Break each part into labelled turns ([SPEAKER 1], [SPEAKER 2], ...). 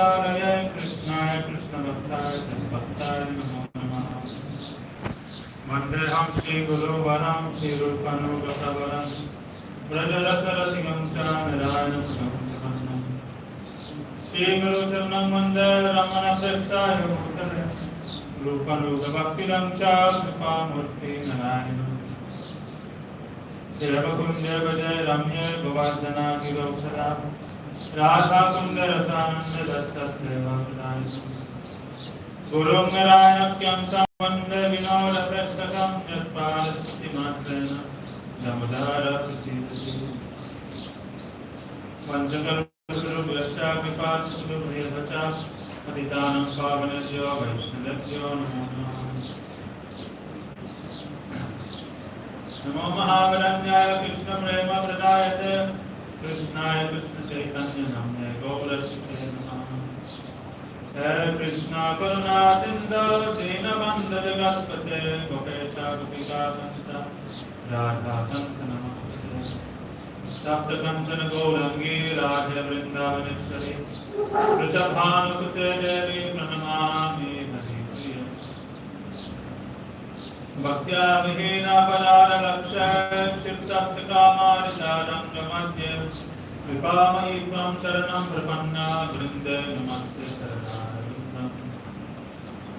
[SPEAKER 1] Prasaraya Krishnaya Krishna Bhaktaya Bhaktaya Namo Namaha. Vandeham Shri Guru Varam Shri Rupanugatavaram Brajarasarasingam Chanarayana Sugam Shri Guru Charanam Vande Ramana Prestaya Mutane Rupanuga Bhaktiram Cha Kripamurti Narayana Seva Kunja Vajay Ramya Govardhana Giroksada Radha Kunda Rasananda Datta Seva Pradayana Guru Narayanakyam Vande Vinoda Pestakam Yatpala Siti Matrena Damodara Prasidati Vanchakaru Vyashta Vipasuru Vyavacha Patitanam Pavanadyo Vaishnadabhyo Namo Namo Mahavaranyaya Krishna Prema Pradayate Krishnaya Krishna Chaitanya Namne Gokulasthite Namaha Hare Krishna Karuna Sindhu Dinabandha Jagatpate Gopesha Gopika Kanta Radha Kanta Namaste Sapta Kanchana Gaurangi Radha Vrindavaneshwari Vrishabhanusute Devi Pranamami Hari Priya Bhaktya Vihina Parara Lakshay Shipsastakamaridharam Ramadhyam Vipamayi Tvam Sharanam Prapanna Vrinde Namaste Saranaravinam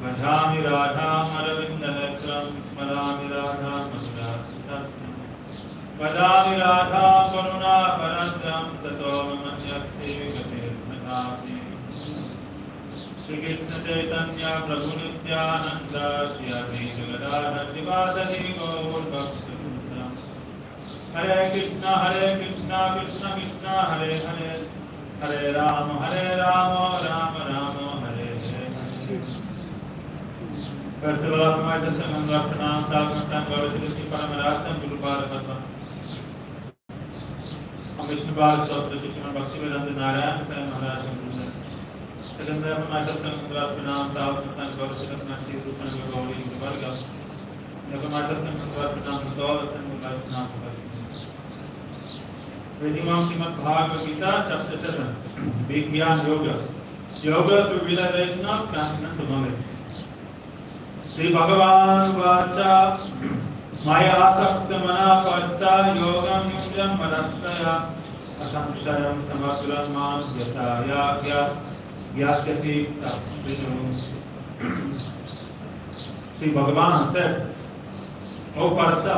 [SPEAKER 1] Vajami Radham Aravindanetram Smarami Radham Madhurasitasam Vajami Radham Karuna Paradram Tato Mamanyasti Gatirnakasi Shri Krishna Chaitanya Prabhu Nityananda Shri Advaita Gadadhara Srivasadi Gaur Bhakta Hare Krishna Krishna Krishna Hare Hare Hare Rama Rama Rama Hare Hare. First of all, my sister Pranam Thakur Gaurasidhi Paramaratham Guru Bharatma Vishnu Bharat Sotra Shishman Bhakti Vedanta Narayana Sai Maharaj Second of my sister Pranam Thakur Gaurasidhi Nasti Rupan Gauri Varga Never my sister Pranam Gaurasidhi and Pranam Reading on Srimad-Bhagavad Gita, Chapter 7, Bhagyan Yoga. Yoga through realization of transcendental knowledge. Sri Bhagavan Vacha Maya Asakta Manaparta Yogam Yunjam Madashraya Asamshayam Samaturan Mas Yataya Gyasyasi Tapshrinu. Sri Bhagavan said, O Parta,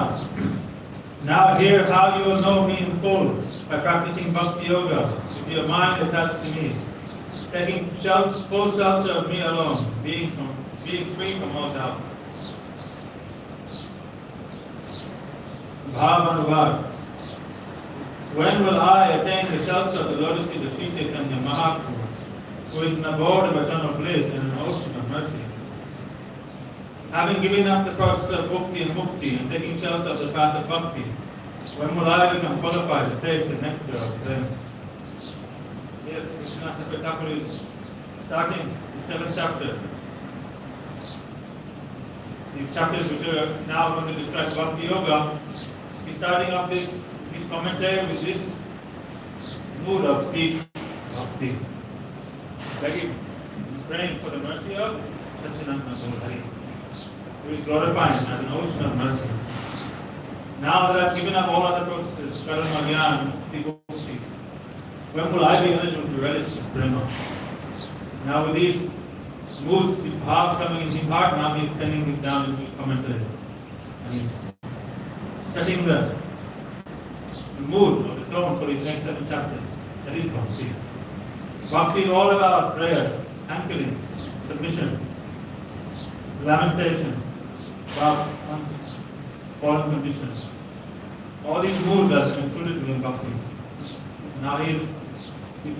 [SPEAKER 1] now hear how you will know me in full by practicing Bhakti Yoga with your mind attached to me, taking full shelter of me alone, being free from all doubt. Bhavanuvad. When will I attain the shelter of the lotus feet of Sri Chaitanya Mahaprabhu, who is an abode of eternal bliss and an ocean of mercy? Having given up the process of bhakti and mukti and taking shelter of the path of bhakti, when will I become qualified to taste the nectar of them? Here, Krishna Thakur is starting the 7th chapter. These chapters which are now going to describe Bhakti Yoga, he's starting off his commentary with this mood of deep bhakti. Begging, praying for the mercy of Satchidananda Giridhari, who is glorifying as an ocean of mercy. Now that I've given up all other processes, karma, jnana, mukti, bhakti, when will I be eligible to relish this Brahma? Now with these moods, these bhavs coming in his heart, now he's penning this down into his commentary. And he's setting the mood or the tone for his next 7 chapters. That is Bhakti. Bhakti is all about prayer, anchoring, submission, lamentation, about one's fallen conditions. All these moods are included within Bhakti. Now these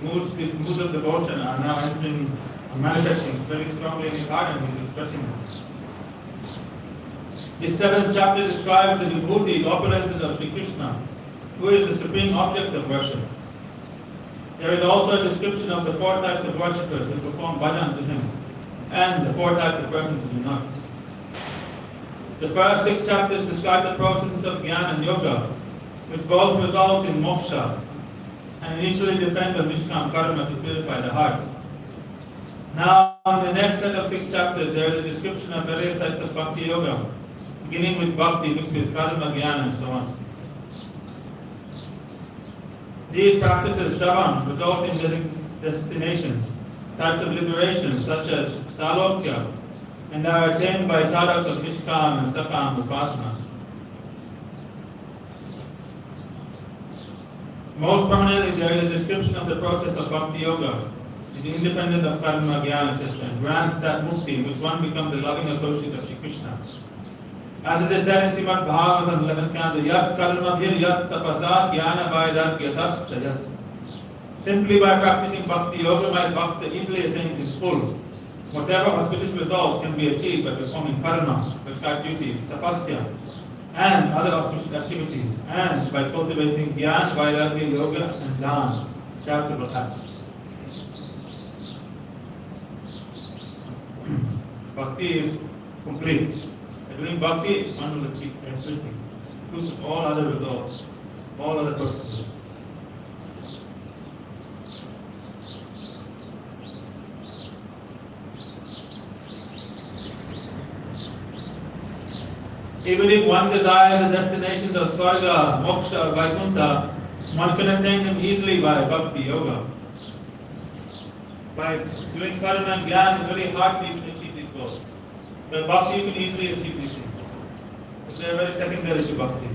[SPEAKER 1] moods of devotion are now entering and manifesting very strongly in his heart, and he's expressing them. This 7th chapter describes the vibhuti, opulences of Sri Krishna, who is the supreme object of worship. There is also a description of the 4 types of worshippers who perform bhajan to him, and the 4 types of persons who do not. The first 6 chapters describe the processes of jnana and yoga, which both result in moksha, and initially depend on nishkam karma to purify the heart. Now, in the next set of 6 chapters, there is a description of various types of Bhakti Yoga, beginning with Bhakti, mixed with Karma, Jnana, and so on. These practices, Shravan, result in destinations, types of liberation, such as Salokya, and are attained by sadhaks of Nishkam and Sakam Upasana. Most prominently, there is a description of the process of Bhakti Yoga, which is independent of Karma, Jnana, etc., and grants that mukti, which one becomes a loving associate of Shri Krishna. As it is said in Bhagavatam 11th canto, Yat Karma Bhir Yat Tapasa Jnana Vairagya Taschayat. Simply by practicing Bhakti Yoga, my Bhakti easily attains in full whatever auspicious results can be achieved by performing karma, prescribed duties, tapasya, and other auspicious activities, and by cultivating Jnana, Vairagya, Yoga, and Dana, charitable acts. Bhakti is complete. By doing Bhakti, one will achieve everything, fruits of all other results, all other processes. Even if one desires the destinations of Swarga, Moksha, Vaikuntha, one can attain them easily by Bhakti Yoga. By doing karma and jnana, it's very hard to achieve these goals. But Bhakti, you can easily achieve these things. They are very secondary to Bhakti.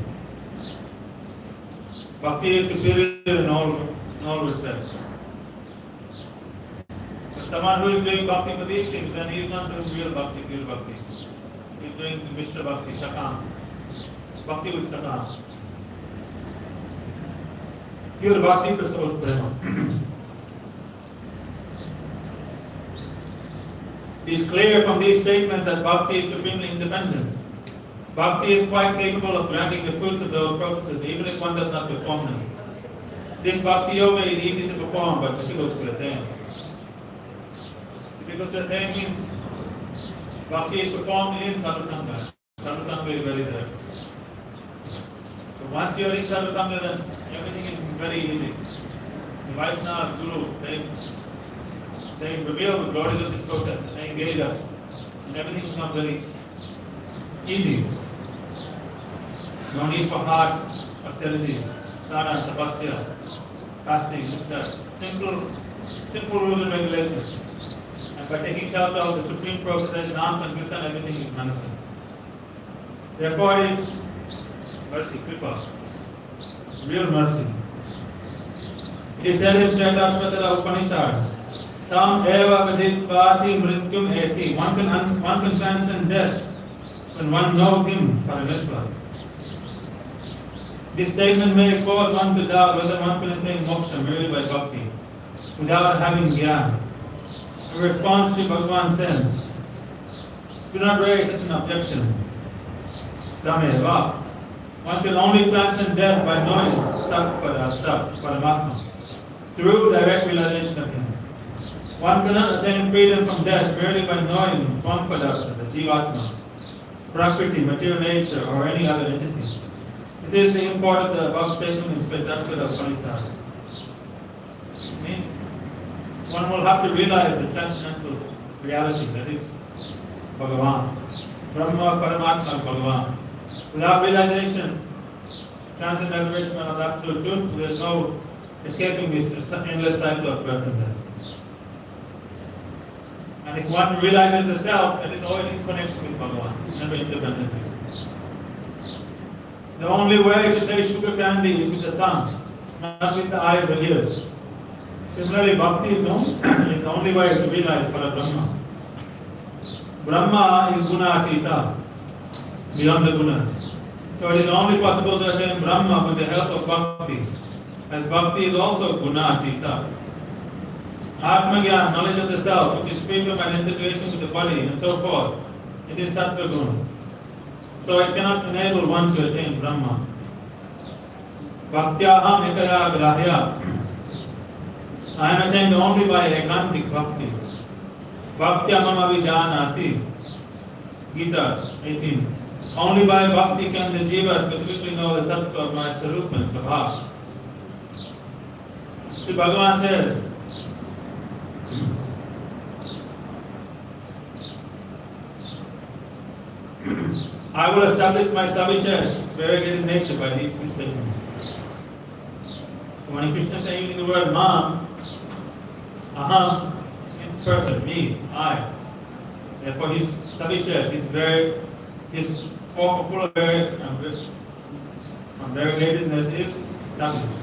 [SPEAKER 1] Bhakti is superior in all respects. But someone who is doing Bhakti for these things, then he is not doing real Bhakti, pure Bhakti. He is doing Mishra Bhakti, Sakam. Bhakti with Sakam. Pure Bhakti bestows prema. It is clear from these statements that Bhakti is supremely independent. Bhakti is quite capable of granting the fruits of those processes, even if one does not perform them. This Bhakti Yoga is easy to perform, but difficult to attain. Difficult to attain means Bhakti is performed in Sadhusanga. Sadhusanga is very there. So once you are in Sadhusanga, then everything is very easy. The Vaishnava, Guru, they reveal the glories of this process, and they engage us. And everything becomes very easy. No need for hard austerities, sadhana, tapasya, fasting, etc. Simple rules and regulations. And by taking shelter of the supreme process, Nam Sankirtan, everything is manifest. Therefore, it is mercy, kripa, real mercy. It is said in Shvetashvatara Upanishad, Tam eva viditvati mrityum eti. One can transcend death when one knows him, Parameshwar. This statement may cause one to doubt whether one can attain moksha merely by bhakti, without having jnana. In response to Bhagavan says, do not raise such an objection. Tameva. One can only transcend death by knowing Tat Paramatma, through direct realization of him. One cannot attain freedom from death merely by knowing Tvampadata, the Jivatma, Prakriti, material nature, or any other entity. This is the import of the above statement in Shvetashvatara Upanishad. It means one will have to realize the transcendental reality, that is Bhagavan, Brahma, Paramatma, Bhagavan. Without realization, transcendental revelation of absolute truth, there is no escaping this endless cycle of birth and death. And if one realizes the self, it is always in connection with Bhagavan, never independently. The only way to taste sugar candy is with the tongue, not with the eyes or ears. Similarly, bhakti is the only way to realize Parabrahma. Brahma is guna-atita, beyond the gunas. So it is only possible to attain Brahma with the help of bhakti, as bhakti is also guna-atita. Atma-gyan, knowledge of the self, which is free from identification with the body and so forth, is in sattva guna. So it cannot enable one to attain Brahma. Bhaktyaham ekaya grahya. I am attained only by ekantik bhakti. Bhaktya mama vijanati. Gita 18. Only by bhakti can the jiva specifically know the tattva of my sarup and svabha. So Bhagavan says, I will establish my Savishas, variegated nature, by these two statements. When Krishna is saying the word Mam, Aham, it's person, me, I. Therefore his Savishas, his form full of variegatedness is established.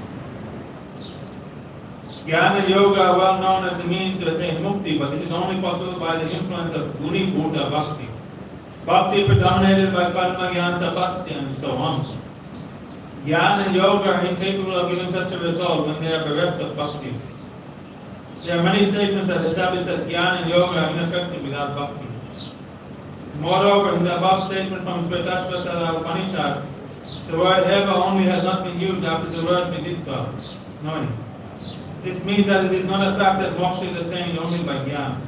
[SPEAKER 1] Jnana Yoga are well known as the means to attain mukti, but this is only possible by the influence of Guni Bhuta Bhakti. Bhakti predominated by Padma Jnana Tapasya and so on. Jnana and Yoga are incapable of giving such a result when they are bereft of Bhakti. There are many statements that establish that Jnana and Yoga are ineffective without Bhakti. Moreover, in the above statement from Shvetashvatara Upanishad, the word Eva only has not been used after the word Viditva, knowing. This means that it is not a fact that moksha is attained only by jnana.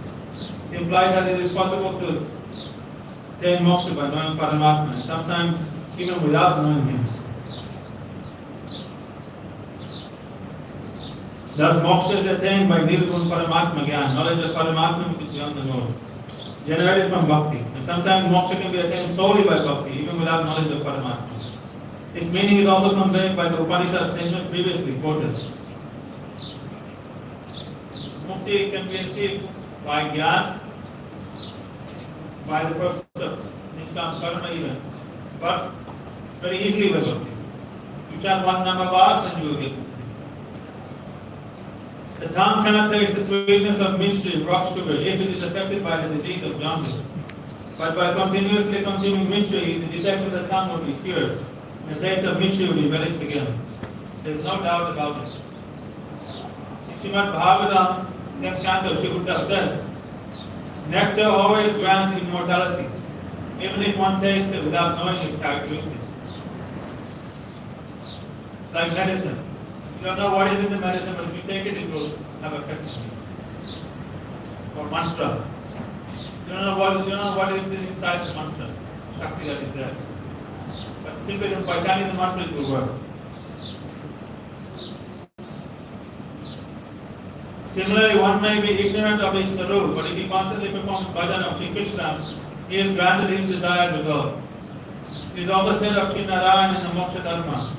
[SPEAKER 1] It implies that it is possible to attain moksha by knowing Paramatma, and sometimes even without knowing him. Thus, moksha is attained by nirgun Paramatma jnana, knowledge of Paramatma which is beyond the world, generated from bhakti. And sometimes moksha can be attained solely by bhakti, even without knowledge of Paramatma. Its meaning is also conveyed by the Upanishad statement previously quoted. Mukti can be achieved by jnana, by the process of nishkam karma even, but very easily by bhakti. You chant one nama bars and you will get mukti. The tongue cannot taste the sweetness of mishri, rock sugar, if it is affected by the disease of jaundice. But by continuously consuming mishri, the defect of the tongue will be cured. The taste of mishri will be relished again. There is no doubt about it. In Srimad.Bhagavat, next canto, Shri Gita says, nectar always grants immortality, even if one tastes it without knowing its characteristics. Like medicine. You don't know what is in the medicine, but if you take it, it will have effect on you. Or mantra. You don't know what is inside the mantra, Shakti that is there. But simply by chanting the mantra, it will work. Similarly, one may be ignorant of his sarup, but if he constantly performs bhajan of Sri Krishna, he is granted his desired result. It is also said of Sri Narayan in the Moksha Dharma.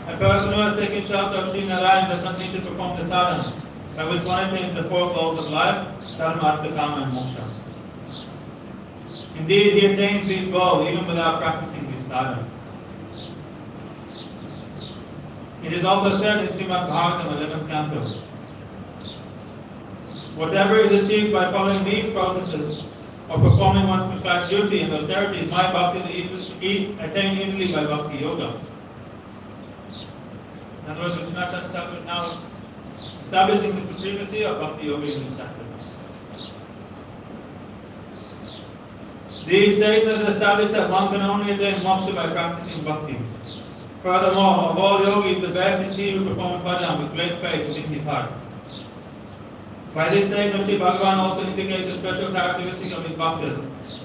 [SPEAKER 1] A person who has taken shelter of Sri Narayan does not need to perform the sadhana, by which one attains the four goals of life, dharma, artha, kama, and moksha. Indeed, he attains these goals even without practicing this sadhana. It is also said in Srimad.Bhagavat 11th canto, whatever is achieved by following these processes or performing one's prescribed duty and austerities, my bhakti is attained easily by bhakti yoga. In other words, Krishna is now establishing the supremacy of bhakti yoga in this chapter. These statements establish that one can only attain moksha by practicing bhakti. Furthermore, of all yogis, the best is he who performs bhajan with great faith within his heart. By this statement, Sri Bhagavan also indicates a special characteristic of his bhaktas,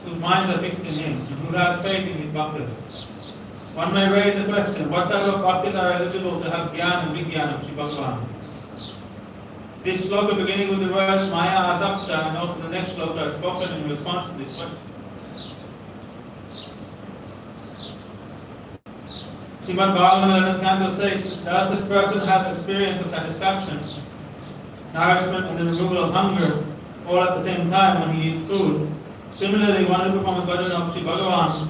[SPEAKER 1] whose minds are fixed in him, and who has faith in his bhaktas. One may raise the question, what type of bhaktas are eligible to have jnana and vigyan of Sri Bhagavan? This sloka beginning with the words Maya Asapta and also the next sloka are spoken in response to this question. Srimad.Bhagavat 11th canto states, thus this person has experience of satisfaction, nourishment and the removal of hunger, all at the same time when he eats food. Similarly, one who performs bhajan of Sri Bhagavan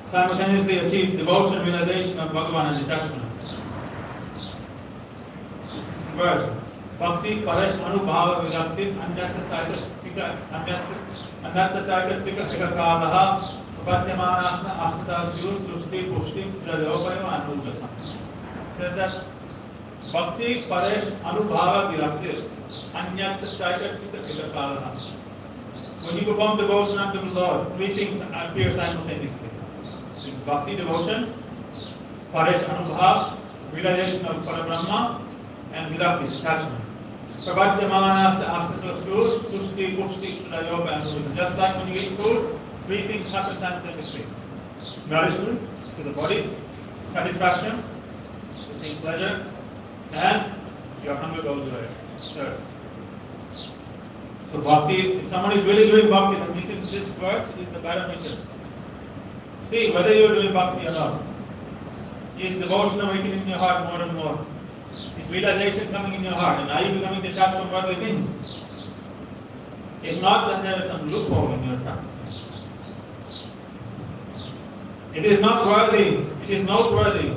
[SPEAKER 1] simultaneously achieves devotion, realization of Bhagavan and detachment. Verse, Bhakti Paresh Anubhava Vidaktit Anyatta Taikatika Ekakalaha Sapatyamanasana Asata Sirus Tushti Pushti Trayopayo Anudasa. Says that Bhakti Paresh Anubhava Vidaktit Anyatta Taikatika Ekakalaha. When you perform devotion unto the Lord, three things appear simultaneously. Bhakti devotion, Paresh Anubhav, realization of Parabrahma, and Vidakti, detachment. Prabhatyamana asata surush, tushti, pushti, shudayoga, and so. Just like when you eat food, three things happen simultaneously. Nourishment to the body, satisfaction, taking pleasure, and your hunger goes away. Third. So bhakti, if someone is really doing bhakti, then this verse is the better mission. See whether you are doing bhakti or not. Is devotion awakening in your heart more and more? Is realization coming in your heart? And are you becoming detached from worldly things? If not, then there is some loophole in your practice. It is not worthy, it is noteworthy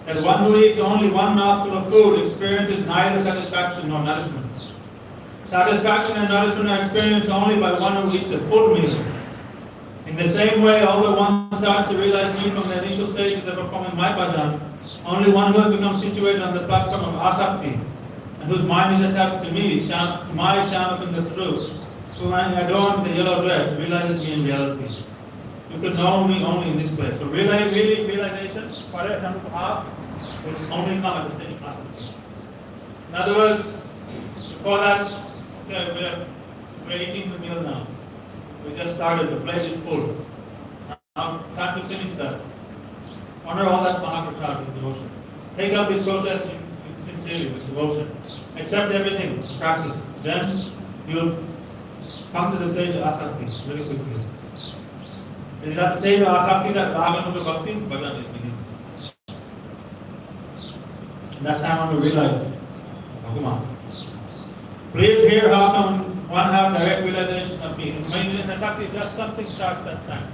[SPEAKER 1] that one who eats only one mouthful of food experiences neither satisfaction nor nourishment. Satisfaction and nourishment are experienced only by one who eats a full meal. In the same way, although one starts to realize me from the initial stages of performing my bhajan, only one who has become situated on the platform of asakti and whose mind is attached to me, to my Shyama Swarup, who I adorn with the yellow dress, realizes me in reality. You could know me only in this way. So realization, will only come at the same asakti. In other words, before that, we're eating the meal now. We just started, the plate is full. Now, time to finish that. Honor all that Mahaprasad with devotion. Take up this process sincerely with devotion. Accept everything, practice. Then you'll come to the stage of asakti very quickly. It is at the stage of asakti that Bhagavan Bhakti, bhajan is beginning. That time I will realize, Bhagavan. Please hear how come one have direct realization of me. In asakti, just something starts that time.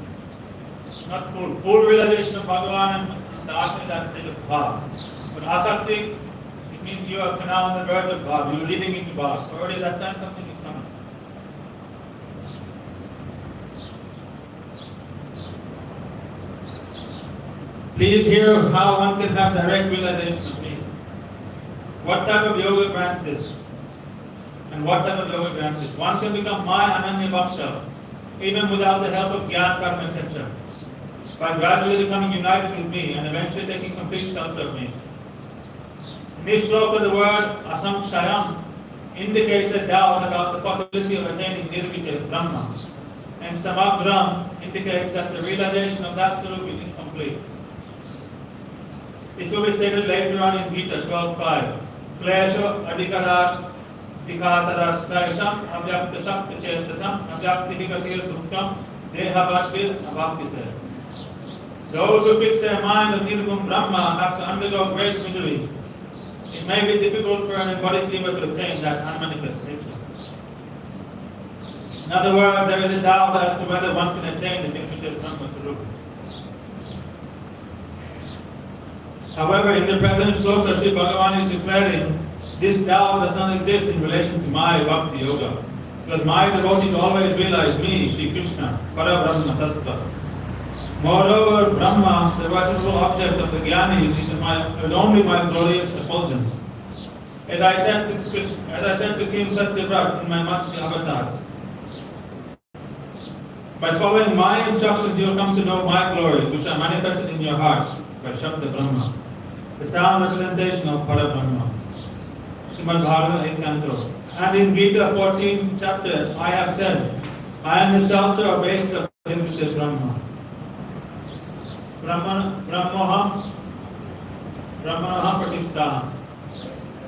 [SPEAKER 1] Not full. Full realization of Bhagavan and the Atma, that stage of Bhav. But asakti, it means you are now on the verge of Bhav. You are leading into Bhav. So already that time something is coming. Please hear how one can have direct realization of me. What type of yoga grants this? And what type of yoga grants this? One can become my Ananya Bhakta, even without the help of Gyan, Karma, etc. By gradually becoming united with me and eventually taking complete shelter of me. In this shloka, the word asamshayam indicates a doubt about the possibility of attaining nirvishesha Brahma. And samagram indicates that the realization of that Swarup is incomplete. This will be stated later on in Gita 12.5. Klesha adhikarat dikhatarastayasam avyaktasam chetasam avyaktihigatir duktam dehavatbil avaktitir. Those who fix their mind on Nirgum Brahma have to undergo great miseries. It may be difficult for an embodied jiva to attain that unmanifest nature. In other words, there is a doubt as to whether one can attain the Nirvishesha Brahma Swarupa. However, in the present shloka, Sri Bhagavan is declaring this doubt does not exist in relation to my Bhakti Yoga. Because my devotees always realize me, Sri Krishna, Para Brahma Tattva. Moreover, Brahma, the worshipful object of the Jnani, is only my glorious effulgence. As I said to King Satyavrat in my Matsya avatar, by following my instructions, you will come to know my glories, which are manifested in your heart by Shabda Brahma, the sound representation of Para Brahma. Srimad Bhagavad 8th Canto. And in Gita 14 chapter, I have said, I am the shelter or base of Nirvishesha Brahma. Brahmoham Pratistham.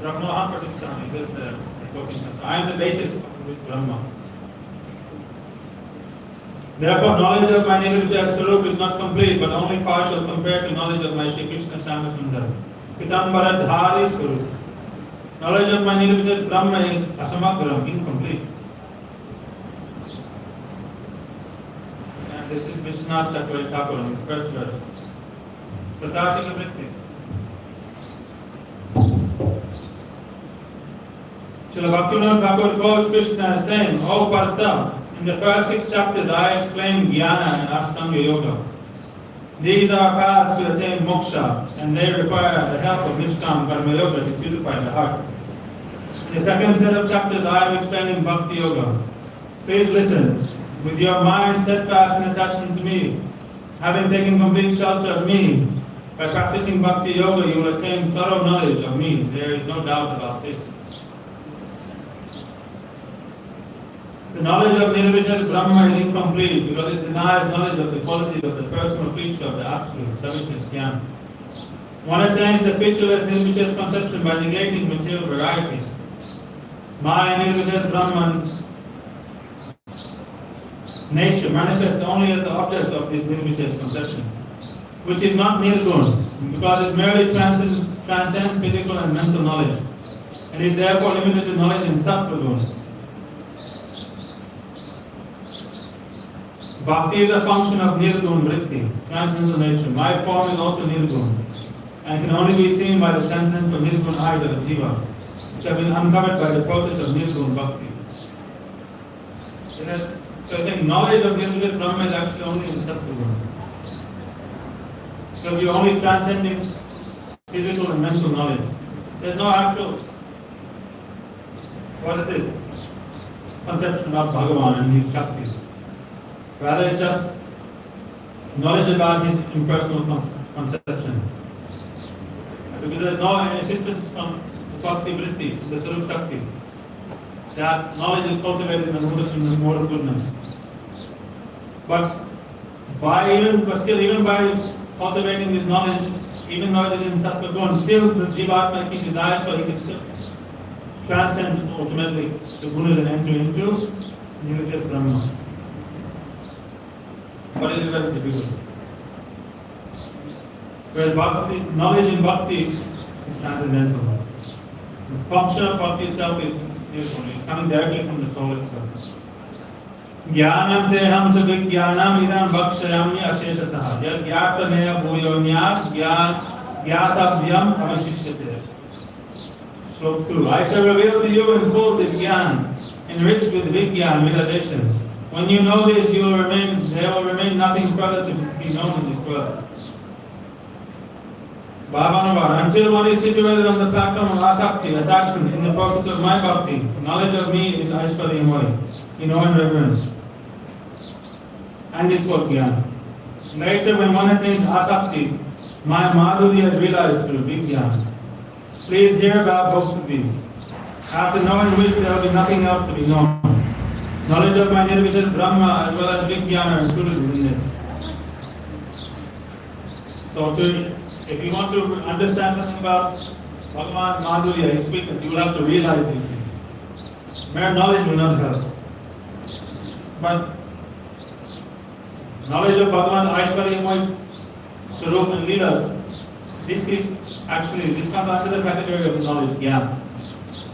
[SPEAKER 1] Brahmoham Pratistham. He says the 14th chapter. I am the basis of Brahma. Therefore, knowledge of my Nirvishesha Swarup is not complete, but only partial compared to knowledge of my Shri Krishna Shama Sundar. Pitambara Dhari Swarup. Knowledge of my Nirvishesha Brahma is asamagram, incomplete. And this is Vishwanath Chakravarti Thakur in his first verse. Pratashika Vritti. Srila Bhaktivinoda Thakur quotes Krishna as saying, O Partha, in the first 6 chapters I explained Jnana and Ashtanga Yoga. These are paths to attain moksha, and they require the help of Nishkam Karma Yoga to purify the heart. In the second set of chapters I am explaining Bhakti Yoga. Please listen. With your mind steadfast in attachment to me, having taken complete shelter of me, by practicing Bhakti Yoga you will attain thorough knowledge of me. There is no doubt about this. The knowledge of Nirvishesha Brahma is incomplete because it denies knowledge of the quality of the personal feature of the Absolute, Savishness Jnana. One attains the featureless Nirvishesha conception by negating material variety. My Nirvishesha Brahman nature manifests only as the object of this nirviশেষ conception, which is not nirgun, because it merely transcends physical and mental knowledge, and is therefore limited to knowledge in sattva guna. Bhakti is a function of nirgun vritti, transcendental nature. My form is also nirgun, and can only be seen by the transcendental nirgun eyes of the jiva, which have been uncovered by the process of nirgun bhakti. So I think knowledge of nirgun Brahma is actually only in sattva guna. Because you're only transcending physical and mental knowledge. There's no actual positive conception of Bhagavan and his Shaktis. Rather, it's just knowledge about his impersonal conception. Because there is no assistance from the Bhakti Vritti, the Sarup Shakti. That knowledge is cultivated in the mode of goodness. But even by cultivating this knowledge, even though it is in Sattva Guna, still the Jivatma can desire, so he can still transcend ultimately the gunas and enter into Nirviশেষ Brahma. But it is very difficult. Whereas bhakti, knowledge in bhakti is transcendental. The function of bhakti itself is it's coming directly from the soul itself. Jnanam te ham savijnanam idam bhakshayami asheshatah. Yad jnataneya bhuyonyat jnatavyam avashishyate. Slok 2. I shall reveal to you in full this jnana, enriched with vijnana, realization. When you know this, there will remain nothing further to be known in this world. Bhavanuvar, until one is situated on the platform of asakti, attachment, in the process of my bhakti, knowledge of me is aishwaryamoy, in awe and reverence. And this called jnana. Later, when one attains asakti, my madhurya is realized through vijnana. Please hear about both of these. After knowing which, there will be nothing else to be known. Knowledge of my nirviশেষ Brahma as well as vijnana are included within this. So if you want to understand something about Bhagavan Madhurya, his sweetness, you will have to realize these things. Mere knowledge will not help. But knowledge of Bhagavan Aishwaryamoy Swarup and Leelas, this comes under the category of knowledge, jnana.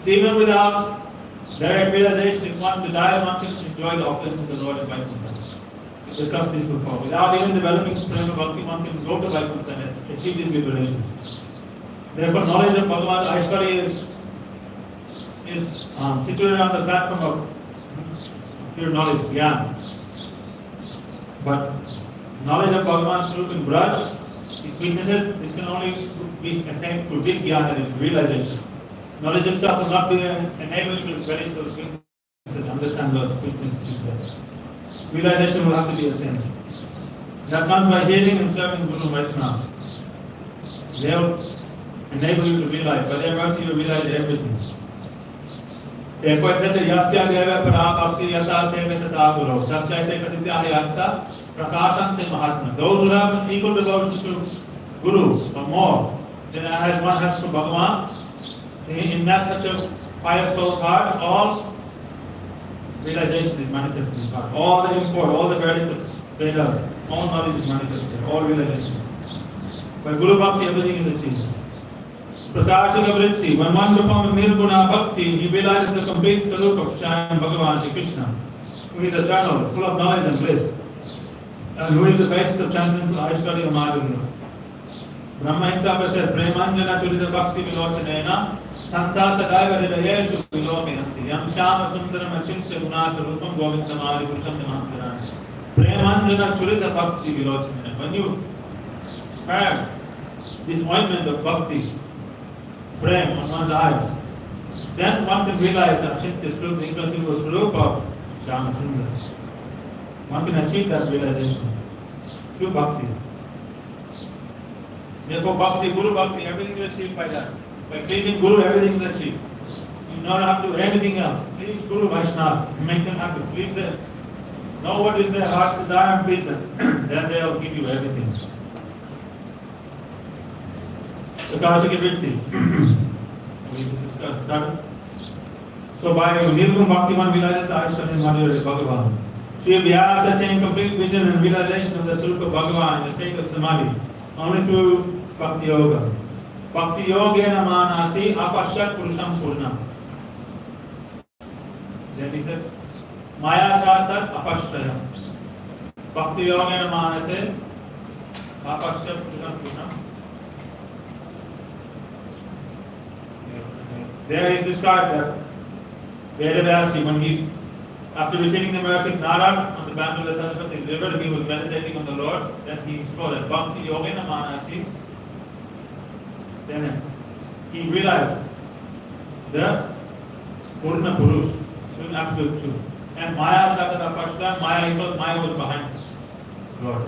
[SPEAKER 1] Even without direct realization, if one desires, one can enjoy the opulence of the Lord in Vaikuntha. We discussed this before. Without even developing prema bhakti, one can go to Vaikuntha and achieve these liberations. Therefore, knowledge of Bhagavan Aishwarya is situated on the platform of pure knowledge, jnana. But knowledge of Bhagavan Swarup in Braj, his sweetnesses, this can only be attained through vijnana, that is realization. Knowledge itself will not be enabled to relish those sweetnesses and understand those sweetnesses. Realization will have to be attained. That comes by hearing and serving Guru and Vaishnava. They will enable you to realize. By their mercy, you realize everything. Therefore, it says that Yasya deva para bhakti yata teva tata guru. Tasya te patitya yata prakashante mahatma. Those who have equal devotion to Guru or more than as one has to Bhagavan, in that such a pious soul's heart, all realization is manifested in his heart. All the import, all the verdict of Vedas, all knowledge is manifested, all realization. By Guru Bhakti, everything is achieved. Prakashika Vritti, when one performs Nirguna Bhakti, he realizes the complete Sarup of Shyam Bhagavan Shri Krishna, who is eternal, full of knowledge and bliss, and who is the basis of transcendental Aishwarya Madhurya. Brahma himself has said, Premanjana Churita Bhakti Vilochanena Santa Sadaiva Hridayeshu Vilokayanti Yam Shama Sundaram Achintya Gunasarupam Govindamari Purusham Mahakarani. Premanjana Churita Bhakti Vilochanena. When you spread this ointment of bhakti, prem on one's eyes, then one can realize the Achintya Swarup, the inconceivable Swarup of Shama Sundara. One can achieve that realization through bhakti. Therefore, bhakti, Guru Bhakti, everything is achieved by that. By pleasing Guru, everything is achieved. You don't have to do anything else. Please Guru Vaishnava, make them happy. Please them. Know what is their heart desire and please them. Then they will give you everything. Prakashika Vritti. We started. So by Nirgun Bhakti, one realizes the Aishwarya Madhurya Bhagavan. Sri Vyasa attained complete vision and realization of the Swarupa Bhagavan in the state of Samadhi only through Bhakti Yoga. Bhakti Yogena Manasi Apashat Purusham Purnam. Then he said, Maya Chatat Apashrayam. Bhakti Yogena Manase Apashat Purusham Purnam. There is described that Vedavasi, when he's after receiving the mercy of Narad on the bank of the Saraswati river, he was meditating on the Lord. Then he saw that Bhakti Yogena Manasi. Then he realized the Purna Purush, so absolute truth. And Maya Chatata Pashta, Maya, he thought Maya was behind Lord.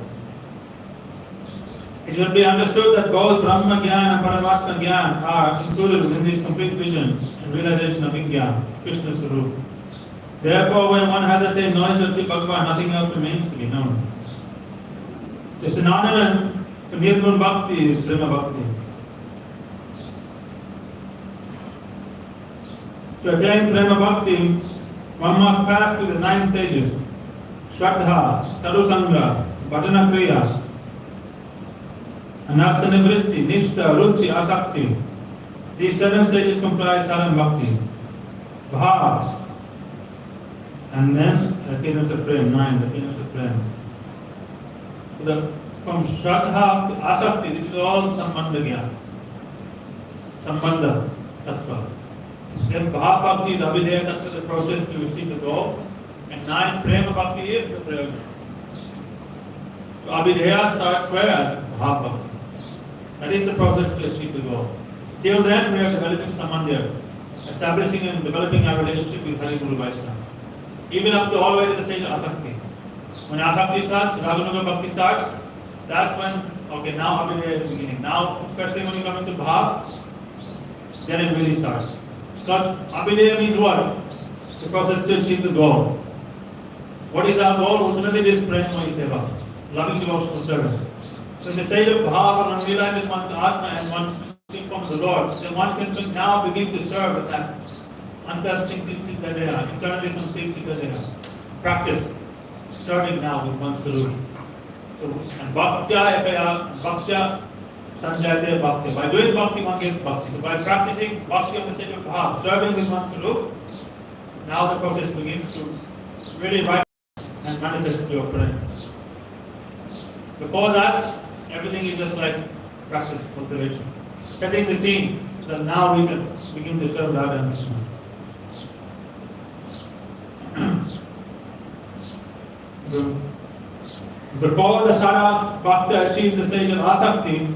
[SPEAKER 1] It should be understood that both Brahma Gyan and Paramatma Gyan are included within this complete vision and realization of Vijnana, Krishna Swarup. Therefore, when one has attained knowledge of Sri Bhagavan, nothing else remains to be known. The synonym for Nirgun Bhakti is Prema Bhakti. To attain Prema Bhakti, one must pass through the 9 stages: Shraddha, Sadhusanga, Bhajana Kriya, Anartha Nivritti, Nishtha, Ruchi, Asakti. These 7 stages comprise Sadhana Bhakti. Bhav, and then the appearance of Prem, 9, the appearance of Prem. From Shraddha to Asakti, this is all Sambandha Gyan. Sambandha, Tattva. Then Bhav Bhakti is Abhideya Tattva, the process to receive the goal. And 9, Prema Bhakti is the prayer. So Abhideya starts where? Bhav Bhakti. That is the process to achieve the goal. Till then, we are developing Samandhya, establishing and developing our relationship with Hari Guru Vaishnava. Even up to all the way to the stage of Asakti. When Asakti starts, Raganuga Bhakti starts, that's when, okay, now Abhideya is beginning. Now, especially when you come into Bhav, then it really starts. Because Abhideya means what? The process to achieve the goal. What is our goal? Ultimately, it is Premamai Seva, loving devotional service. So in the stage of Bhav, when one realizes one's Atma and one's speaking from the Lord, then one can now begin to serve with that Antas Chinksit Siddhadeha, internally conceived Siddhadeha. Practice serving now with one's Guru. So, and Bhaktya Sanjayate Bhakti. By doing Bhakti, one gets Bhakti. So by practicing Bhakti on the stage of Bhav, serving with one's Guru, now the process begins to really write and manifest your prayer. Before that, everything is just like practice, cultivation. Setting the scene so that now we can begin to serve Radha and Krishna. Before the Sada Bhakta achieves the stage of Asakti,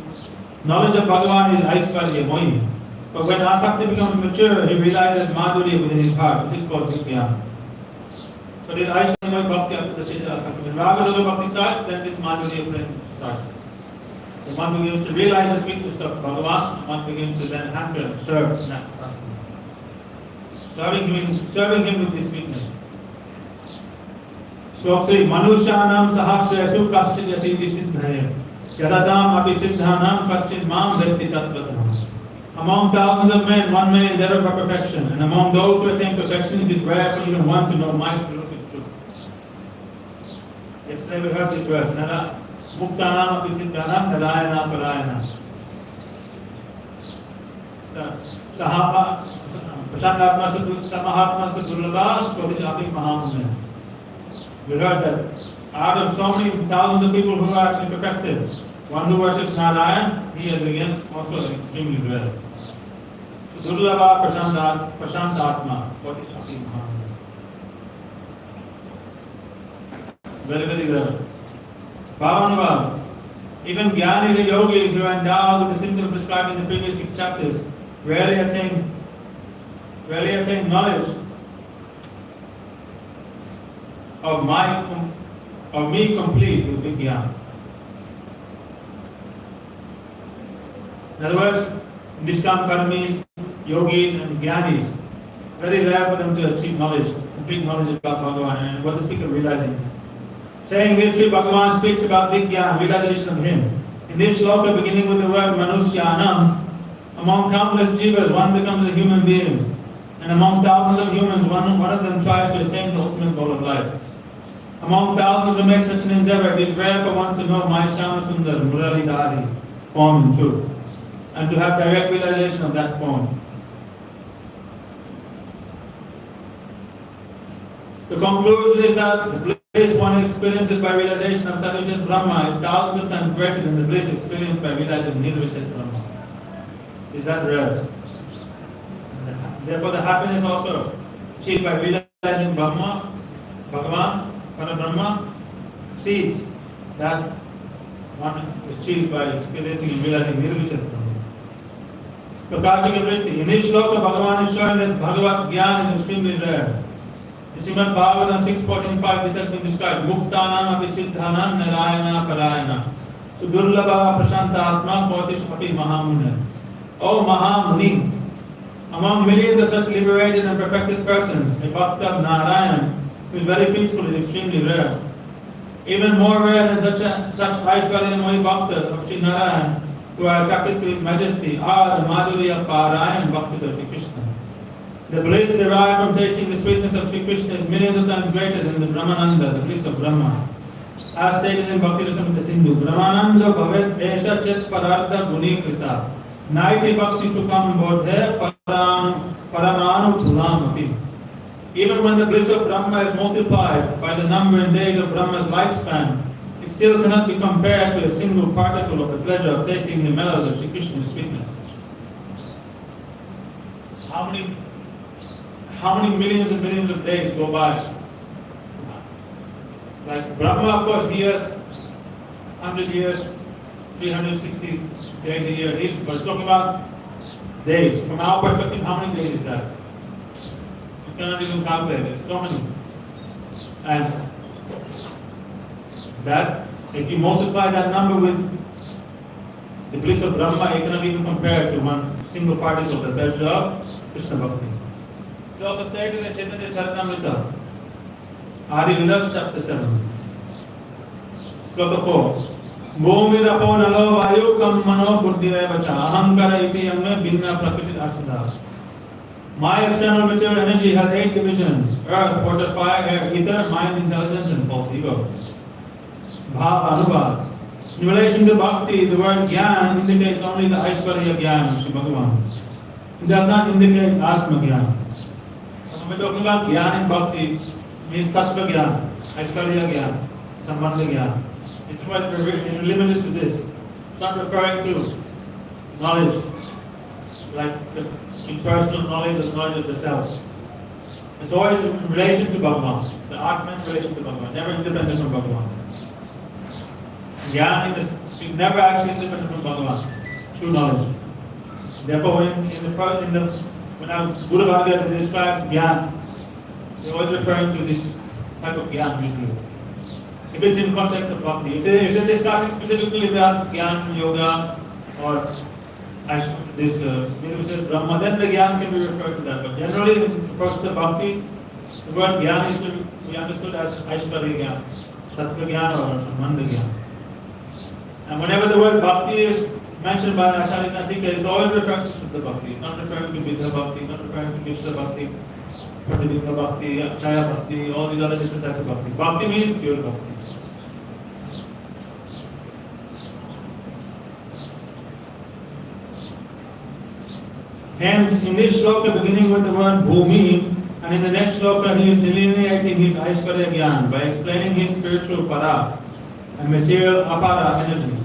[SPEAKER 1] knowledge of Bhagavan is Aishwarya, Mohi. But when Asakti becomes mature, he realizes Madhurya within his heart. This is called Vijnana. So this Aishwarya Bhakti up to the stage of Asakti. When Raganuga Bhakti starts, then this Madhurya Prem starts. So one begins to realize the sweetness of Bhagavan, one begins to then hamper and serve that serving him with this sweetness. Shokri Manushanam Sahasrayasu Kashtin Yatiti Siddhaya Yadadam Abhisiddhanam Kashtin Mam Vetti Tattvatam. Among thousands of men, one may endeavor for perfection, and among those who attain perfection, it is rare for even one to know my Swarup is true. Yesterday we heard this word, Nada Muktanam Abhisiddhanam Nadayana Parayana. Sahapa Prashandatma Samahatma Sadurlabha Kodishapi Mahamuna. We heard that out of so many thousands of people who are actually perfected, one who worships Narayan, he is again also extremely rare. Sadurlabha Prashantatma Kodishapi Mahamuna. Very, very rare. Bhavanava. Even Jnanis and Yogis who are endowed with the symptoms described in the previous 6 chapters rarely attain knowledge of me complete with Vijnana. In other words, Nishkam Karmis, Yogis and Jnanis, very rare for them to achieve knowledge, complete knowledge about Bhagavan and what the speaker realizing. Saying this, Sri Bhagavan speaks about Vijnana, realization of him. In this shloka, beginning with the word Manushyanam, among countless jivas, one becomes a human being. And among thousands of humans, one of them tries to attain the ultimate goal of life. Among thousands who make such an endeavor, it is rare for one to know my Shama Sundar, Muralidhari, form and truth, and to have direct realization of that form. The conclusion is that the bliss one experiences by realization of Sarveshwar Brahma is thousands of times greater than the bliss experienced by realizing Nirvishesha Brahma. Is that rare? Therefore, the happiness also achieved by realizing Brahma, Bhagavan, Parabrahma, sees that one achieved by experiencing and realizing Nirvishesha Brahma. Prakashika Vritti. In this shloka, Bhagavan is showing that Bhagavat Gyan is extremely rare. In Srimad-Bhagavatam 6.14.5, this has been described. Muktanam abhisiddhanam narayana parayana. Sudurlabha prashanta atma kotish api mahamuna. O Mahamuni, among millions of such liberated and perfected persons, a Bhakta of Narayan, who is very peaceful, is extremely rare. Even more rare than such Aishwaryamoyi Bhaktas of Sri Narayan, who are attracted to His Majesty, are the Madhurya Parayan Bhaktas of Sri Krishna. The bliss derived from tasting the sweetness of Sri Krishna is millions of times greater than the Brahmananda, the bliss of Brahma. As stated in Bhakti Rasamrita Sindhu, Brahmananda bhavet esha chet parartha guni krita. Naiti bhakti sukham bodhe paramanu bhulam api. Even when the bliss of Brahma is multiplied by the number and days of Brahma's lifespan, it still cannot be compared to a single particle of the pleasure of tasting the mellows of Sri Krishna's sweetness. How many millions and millions of days go by? Like Brahma, of course, he has 100 years, 360 days a year. But talking about days. From our perspective, how many days is that? You cannot even calculate. There's so many. And that, if you multiply that number with the bliss of Brahma, you cannot even compare it to one single particle of the pleasure of Krishna Bhakti. It's also stated in Chaitanya Charitamrita, Adi Lila chapter 7. Sloka 4. Bhumi rapo nalo vayu kam mano buddhivaya vacha ahankara iti yame binna prakriti asada. My external material energy has 8 divisions: earth, water, fire, air, ether, mind, intelligence, and false ego. Bhav, Anubhav. In relation to Bhakti, the word Gyan indicates only the Aishwarya Gyan of Sri Bhagavan. It does not indicate Atma Gyan. When we're talking about Gyan in Bhakti, it means Tattva Gyan, Aishwarya Gyan, Sambandha Gyan. It's limited to this. It's not referring to knowledge, like just impersonal knowledge of the self. It's always in relation to Bhagavan. The Atma in relation to Bhagavan, never independent from Bhagavan. Gyan is never actually independent from Bhagavan. True knowledge. Therefore, when our Guru Bhagavad describes Gyan, they're always referring to this type of Gyan usually. If it's in context of Bhakti. If they're discussing specifically about Gyan, Yoga, or this Brahma, then the Gyan can be referred to that. But generally, in the process of Bhakti, the word Gyan is to be understood as Aishwarya Gyan, Tattva Gyan, or Sambandha Gyan. And whenever the word Bhakti is mentioned by Acharya Natika, it's always referring to Shuddha Bhakti. It's not referring to Vidya Bhakti, not referring to Mishra Bhakti, Pratidika Bhakti, Chaya Bhakti, all these other different types of Bhakti. Bhakti means pure Bhakti. Hence, in this shloka beginning with the word Bhumi, and in the next shloka he is delineating his Aishwarya Gyan by explaining his spiritual para and material apara energies.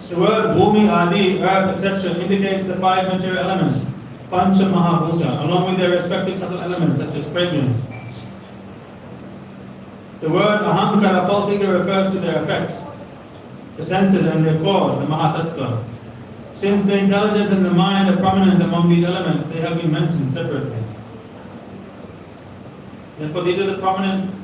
[SPEAKER 1] The word Bhumi, Adi, earth, etc. indicates the 5 material elements, Pancha Mahabhuta, along with their respective subtle elements such as fragrance. The word Ahankara, false ego, refers to their effects, the senses and their cause, the Mahatattva. Since the intelligence and the mind are prominent among these elements, they have been mentioned separately. Therefore, these are the prominent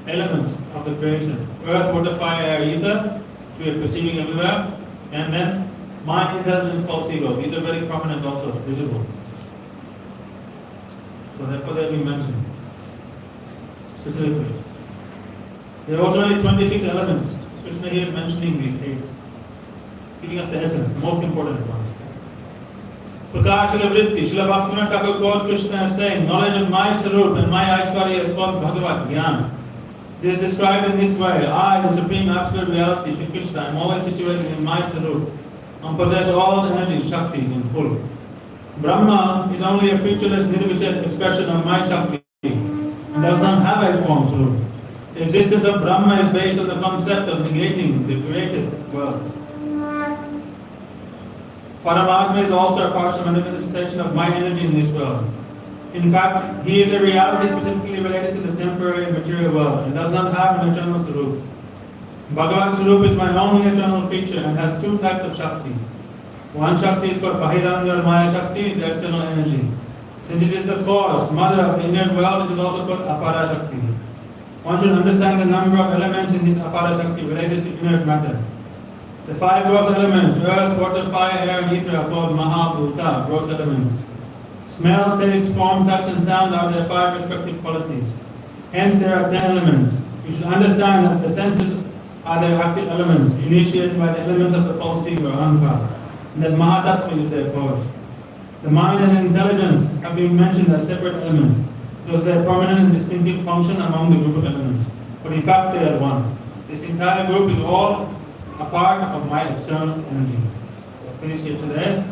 [SPEAKER 1] elements of the creation. Earth, water, fire, air, ether, which we are perceiving everywhere. And then mind, intelligence, false ego. These are very prominent also, visible. So therefore they have been mentioned specifically. There are originally 26 elements. Krishna here is mentioning these 8, giving us the essence, the most important ones. Prakashika Vritti, Srila Bhaktivinoda Thakur quotes Krishna as saying, knowledge of my Sarup and my Aishwarya is called Bhagavat Gyan. It is described in this way: I, the Supreme Absolute Reality, Shri Krishna, am always situated in my Sarup and possess all energy, Shakti in full. Brahma is only a featureless, nirvishesh expression of my Shakti and does not have a form Sarup. The existence of Brahma is based on the concept of negating the created world. Paramatma is also a partial manifestation of my energy in this world. In fact, he is a reality specifically related to the temporary material world and does not have an eternal Sarup. Bhagavan Sarup is my only eternal feature and has two types of Shakti. One Shakti is called Bahiranga or Maya Shakti, the external energy. Since it is the cause, mother of the inner world, it is also called Apara Shakti. One should understand the number of elements in this Apara Shakti related to inert matter. The five gross elements, earth, water, fire, air, and ether, are called Mahabhuta, gross elements. Smell, taste, form, touch, and sound are their five respective qualities. Hence, there are 10 elements. You should understand that the senses are their active elements, initiated by the element of the false ego, Ahankara, and that Mahatattva is their cause. The mind and intelligence have been mentioned as separate elements, because they are prominent and distinctive function among the group of elements. But in fact, they are one. This entire group is all a part of my external energy. We'll finish here today.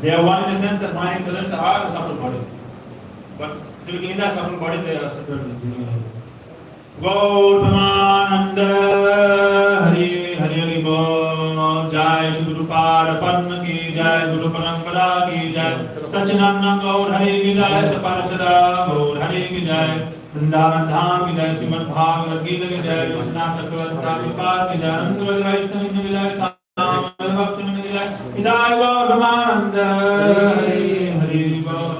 [SPEAKER 1] They are one in the sense that mind and intelligence are the subtle body. But still in that subtle body, they are separate. Gauramananda Hari Hari Hari Bol Jai Guru Pada Padma Ki Jai Guru Parampara Ki Jai Sachinanda Gaur Hari Ki Jai Saparasada Gaur Hari Ki Jai Vrindavan Dham Ki Jai Srimad Bhagavad Gita Ki Jai Krishna Chakravarti Ki Jai Anantavad Vaishnava Ki Jai Samad Bhakti Ki Jai Jai Gauramananda Hari Hari Bol.